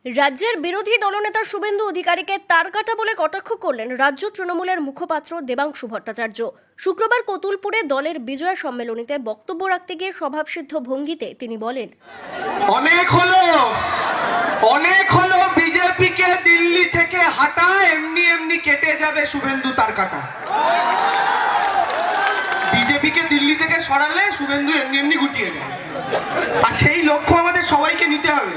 রাজ্যের বিরোধী দলনেতা শুভেন্দু অধিকারীকে তারকাটা বলে কটাক্ষ করলেন রাজ্য তৃণমূলের মুখপাত্র দেবাংশু ভট্টাচার্য। শুক্রবার কতুলপুরে দলের বিজয় সম্মেলনীতে বক্তব্য রাখতে গিয়ে স্বভাবসিদ্ধ ভঙ্গিতে তিনি বলেন, অনেক হলো বিজেপিকে দিল্লি থেকে হাঁটা, এমনি এমনি কেটে যাবে শুভেন্দু তারকাটা। বিজেপিকে দিল্লি থেকে সরালে শুভেন্দু এমনি এমনি গুটিয়ে যাবে, আর সেই লক্ষ্য আমাদের সবাইকে নিতে হবে।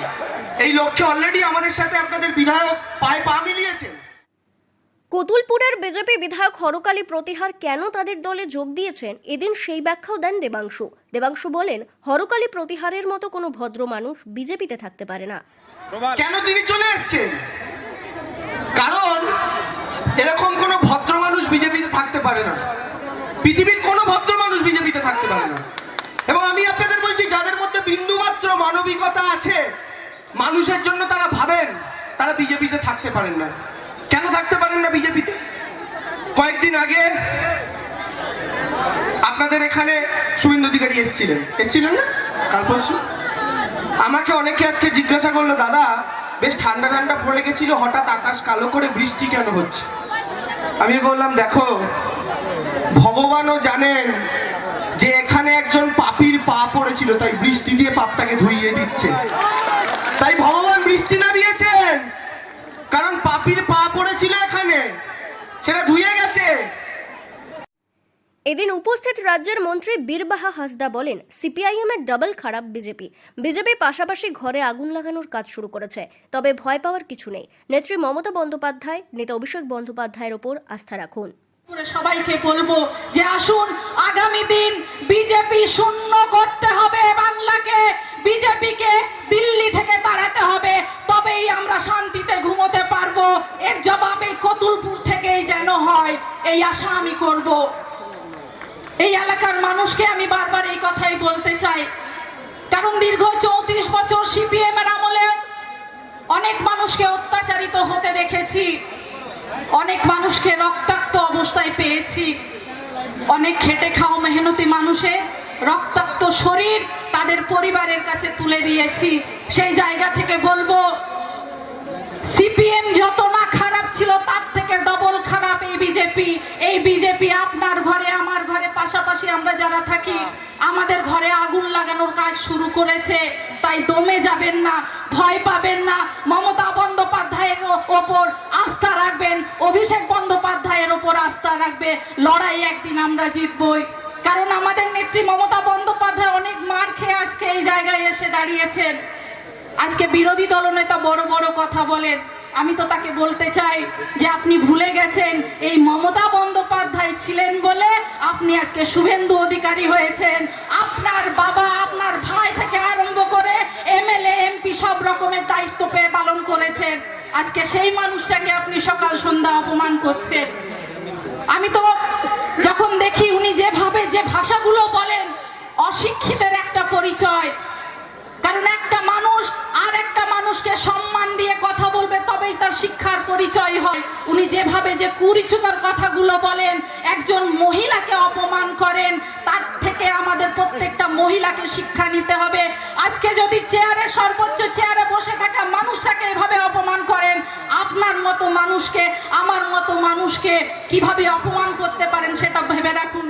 এই লক্ষ্যে অলরেডি আমাদের সাথে আপনাদের বিধায়ক পায়ে পা মিলিয়েছেন। কতুলপুরের বিজেপি বিধায়ক হরকালী প্রতিহার কেন তাদের দলে যোগ দিয়েছেন এদিন সেই ব্যাখ্যাও দেন দেবাংশু বলেন, হরকালী প্রতিহারের মতো কোনো ভদ্র মানুষ বিজেপিতে থাকতে পারে না। কেন তিনি চলে এসেছেন? কারণ এরকম কোনো ভদ্র মানুষ বিজেপিতে থাকতে পারে না। পৃথিবীর কোনো ভদ্র মানুষ বিজেপিতে থাকতে পারে না। এবং আমি আপনাদের বলছি, যাদের মধ্যে বিন্দুমাত্র মানবিকতা আছে, মানুষের জন্য তারা ভাবেন, তারা বিজেপিতে থাকতে পারেন না। কেন থাকতে পারেন না বিজেপিতে? কয়েকদিন আগে আপনাদের এখানে শুভেন্দু অধিকারী এসেছিলেন না? কাল পরশু আমাকে অনেকে আজকে জিজ্ঞাসা করলো, দাদা বেশ ঠান্ডা ঠান্ডা পড়ে গেছিল, হঠাৎ আকাশ কালো করে বৃষ্টি কেন হচ্ছে? আমি বললাম, দেখো, ভগবানও জানেন যে এখানে একজন পাপীর পা পড়েছিল, তাই বৃষ্টি দিয়ে পাপটাকে ধুইয়ে দিচ্ছে। তাই ভগবান বৃষ্টি না দিয়েছেন, কারণ পাপীর পা পড়েছিল এখানে, সেটা ধুয়ে গেছে। এদিন উপস্থিত রাজ্যের মন্ত্রী বীরবাহা হাসদা বলেন, সিপিআইএম এর ডাবল খারাপ বিজেপি পাশাপাশি ঘরে আগুন লাগানোর কাজ শুরু করেছে, তবে ভয় পাওয়ার কিছু নেই। নেত্রী মমতা বন্দ্যোপাধ্যায়, নেতা অভিষেক বন্দ্যোপাধ্যায়ের ওপর আস্থা রাখুন। সবাইকে বলবো যে আসুন, আগামী দিন বিজেপি শূন্য করতে হবে বাংলাকে, বিজেপিকে দিল্লি থেকে তাড়াতে হবে, তবেই আমরা শান্তিতে ঘুমোতে পারবো। এর জবাবে কতুলপুর থেকেই যেন হয়, এই আশা আমি করব। এই এলাকার মানুষকে আমি বারবার এই কথাই বলতে চাই, কারণ দীর্ঘ 34 বছর সিপিএম এর আমলে অনেক মানুষকে অত্যাচারিত হতে দেখেছি, অনেক মানুষকে রক্তাক্ত অবস্থায় পেয়েছি, অনেক খেটে খাওয়া মেহনতি মানুষের রক্তাক্ত শরীর তাদের পরিবারের কাছে তুলে দিয়েছি। সেই জায়গা থেকে বলবো, সিপিএম যত না খারাপ ছিল, তার থেকে ডবল খারাপ এই বিজেপি আপনার ঘরে আমার ঘরে, পাশাপাশি আমরা যারা থাকি, আমাদের ঘরে আগুন লাগানোর কাজ শুরু করেছে। তাই দমে যাবেন না, ভয় পাবেন না, মমতা বন্দ্যোপাধ্যায়ের ওপর আস্থা রাখবেন, অভিষেক বন্দ্যোপাধ্যায়ের ওপর আস্থা রাখবে। লড়াই একদিন আমরা জিতবই, কারণ আমাদের নেত্রী মমতা বন্দ্যোপাধ্যায় অনেক মার খেয়ে আজকে এই জায়গায় এসে দাঁড়িয়েছেন। আজকে বিরোধী দলনেতা বড় বড় কথা বলেন, আমি তো তাকে বলতে চাই যে আপনি ভুলে গেছেন, এই মমতা বন্দ্যোপাধ্যায় ছিলেন বলে আপনি আজকে শুভেন্দু অধিকারী হয়েছেন। আপনার বাবা, আপনার ভাই থেকে আরম্ভ করে এমএলএ এমপি সব রকমের দায়িত্ব পেয়ে পালন করেছেন। আজকে সেই মানুষটাকে আপনি সকাল সন্ধ্যা অপমান করছেন। আমি তো যখন দেখি উনি যেভাবে যে ভাষাগুলো বলেন, অশিক্ষিতের একটা পরিচয়। কারণ একটা মানুষ আর একটা মানুষকে সম্মান দিয়ে কথা বলবে, তবেই তার শিক্ষার পরিচয় হয়। উনি যেভাবে যে কুরুচিকর কথাগুলো বলেন, একজন মহিলাকে অপমান করেন, তার থেকে আমাদের প্রত্যেকটা মহিলাকে শিক্ষা নিতে হবে। আজকে যদি সর্বোচ্চ চেয়ারে বসে থাকা মানুষটাকে এভাবে অপমান করেন, আপনার মতো মানুষকে, আমার মতো মানুষকে কিভাবে অপমান করতে পারেন সেটা ভেবে রাখুন।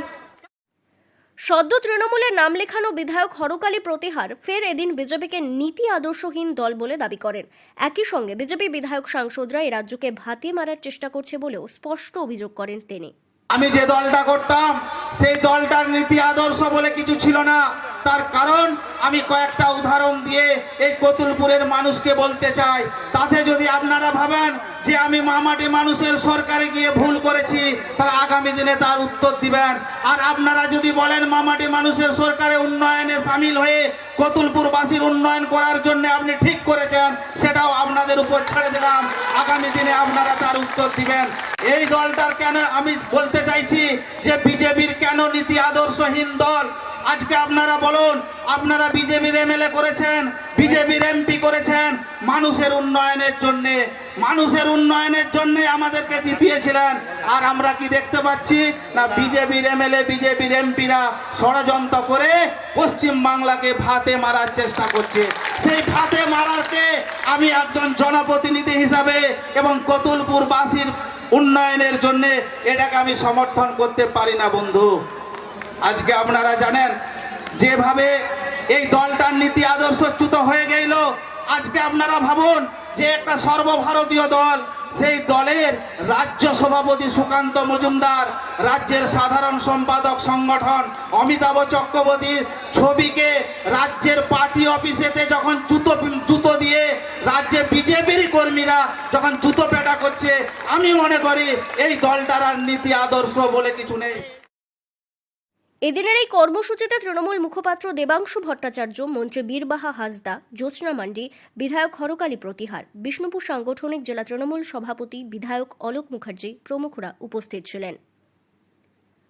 সদ্য তৃণমূলের নাম লেখানো বিধায়ক হরকালী প্রতিহার ফের এদিন বিজেপিকে নীতি আদর্শহীন দল বলে দাবি করেন। একই সঙ্গে বিজেপি বিধায়ক সাংসদরা এই রাজ্যকে ভাতিয়ে মারার চেষ্টা করছে বলেও স্পষ্ট অভিযোগ করেন তিনি। আমি যে দলটা করতাম, সেই দলটার নীতি আদর্শ বলে কিছু ছিল না। তার কারণ আমি কয়েকটা উদাহরণ দিয়ে এই কতুলপুরের মানুষকে বলতে চাই। তাতে যদি আপনারা ভাবেন যে আমি মামাটি মানুষের সরকারে গিয়ে ভুল করেছি, তাহলে আগামী দিনে তার উত্তর দিবেন। আর আপনারা যদি বলেন মামাটি মানুষের সরকারে উন্নয়নে সামিল হয়ে কতুলপুরবাসীর উন্নয়ন করার জন্য আপনি ঠিক করেছেন, সেটাও আপনাদের উপর ছেড়ে দিলাম। আগামী দিনে আপনারা তার উত্তর দিবেন। এই দলটার কেন আমি বলতে চাইছি যে বিজেপির কেন নীতি আদর্শহীন দল। আজকে আপনারা বলুন, আপনারা বিজেপির এমএলএ করেছেন, বিজেপির এমপি করেছেন মানুষের উন্নয়নের জন্য আমাদেরকে জিতিয়েছিলেন। আর আমরা কি দেখতে পাচ্ছি না, বিজেপির এমএলএ, বিজেপির এমপিরা ষড়যন্ত্র করে পশ্চিম বাংলাকে ভাতে মারার চেষ্টা করছে। সেই ভাতে মারারকে আমি একজন জনপ্রতিনিধি হিসাবে এবং কতুলপুরবাসীর উন্নয়নের জন্য এটাকে আমি সমর্থন করতে পারি না বন্ধু। আজকে আপনারা জানেন যেভাবে এই দলটার নীতি আদর্শচ্যুত হয়ে গেল, আজকে আপনারা ভাবুন যে একটা সর্বভারতীয় দল, সেই দলের রাজ্য সভাপতি সুকান্ত মজুমদার, রাজ্যের সাধারণ সম্পাদক সংগঠন অমিতাভ চক্রবর্তীর ছবিকে রাজ্যের পার্টি অফিসেতে যখন জুতো দিয়ে রাজ্যে বিজেপির কর্মীরা যখন জুতো পেটা করছে, আমি মনে করি এই দলটার আর নীতি আদর্শ বলে কিছু নেই। এদিনের এই কর্মসূচিতে তৃণমূল মুখপাত্র দেবাংশু ভট্টাচার্য, মন্ত্রী বীরবাহা হাসদা, জ্যোৎস্না মান্ডি, বিধায়ক হরকালী প্রতিহার, বিষ্ণুপুর সাংগঠনিক জেলা তৃণমূল সভাপতি বিধায়ক অলোক মুখার্জি প্রমুখরা উপস্থিত ছিলেন।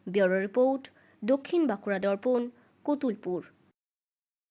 ব্যুরো রিপোর্ট, দক্ষিণ বাঁকুড়া দর্পণ, কতুলপুর।